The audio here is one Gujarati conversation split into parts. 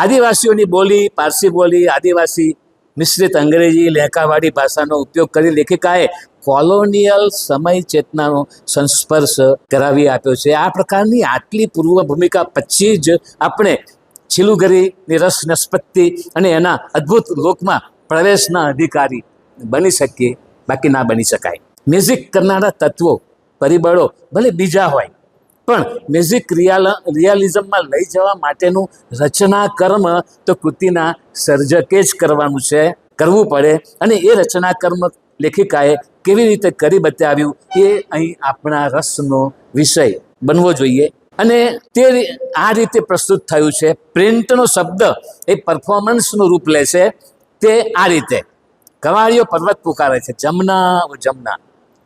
આદિવાસીઓની બોલી, પારસી બોલી, આદિવાસી મિશ્રિત અંગ્રેજી લેખાવાળી ભાષાનો ઉપયોગ કરી લેખિકાએ કોલોનિયલ સમય ચેતનાનો સંસ્પર્શ કરાવી આપ્યો છે. આ પ્રકારની આટલી પૂર્વ ભૂમિકા પછી જ આપણે છીલુગરીની રસ નિષ્પત્તિ અને એના અદ્ભુત લોકમાં પ્રવેશના અધિકારી બની શકીએ, બાકી ના બની શકાય. મ્યુઝિક કરનારા તત્વો, પરિબળો ભલે બીજા હોય, પણ મ્યુઝિક રિયાલિઝમમાં લઈ જવા માટેનું રચના કર્મ તો કૃતિના સર્જકે જ કરવાનું છે, કરવું પડે. અને એ રચના કર્મ લેખિકાએ કેવી રીતે કરી બતાવ્યું એ અહીં આપણા રસનો વિષય બનવો જોઈએ. અને તે આ રીતે પ્રસ્તુત થયું છે. પ્રિન્ટનો શબ્દ એ પરફોર્મન્સનું રૂપ લે છે. તે આ રીતે: કવાળીઓ પર્વત પુકારે છે, જમના ઓ જમના,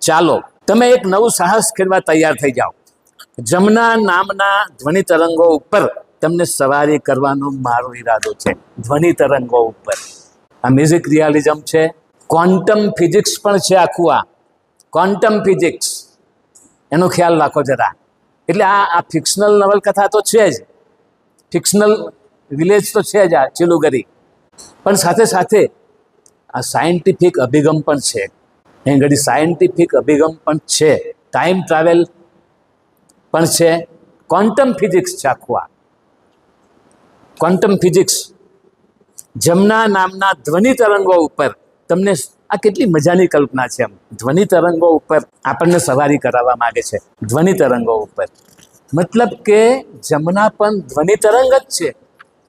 ચાલો તમે એક નવું સાહસ ખેડવા તૈયાર થઈ જાઓ. જમના નામના ધ્વનિ તરંગો ઉપર તમને સવારી કરવાનો મારો ઈરાદો છે. ધ્વનિ તરંગો ઉપર આ મ્યુઝિક રિયાલિઝમ છે. ક્વોન્ટમ ફિઝિક્સ પણ છે આખું. આ ક્વોન્ટમ ફિઝિક્સ એનો ખ્યાલ રાખો જરા. એટલે આ ફિક્શનલ નવલકથા તો છે જ, ફિક્શનલ વિલેજ તો છે જ આ છીલુગરી, પણ સાથે સાથે આ સાયન્ટિફિક અભિગમ પણ છે. અહીં ઘડી સાયન્ટિફિક અભિગમ પણ છે, ટાઈમ ટ્રાવેલ પણ છે, ક્વોન્ટમ ફિઝિક્સ છે આખું. આ ક્વોન્ટમ ફિઝિક્સ જમના નામના ધ્વનિ તરંગો ઉપર તમને, આ કેટલી મજાની કલ્પના છે. એમ ધ્વનિ તરંગો ઉપર આપણને સવારી કરાવવા માંગે છે. ધ્વનિ તરંગો ઉપર મતલબ કે જમના પણ ધ્વનિ તરંગ જ છે.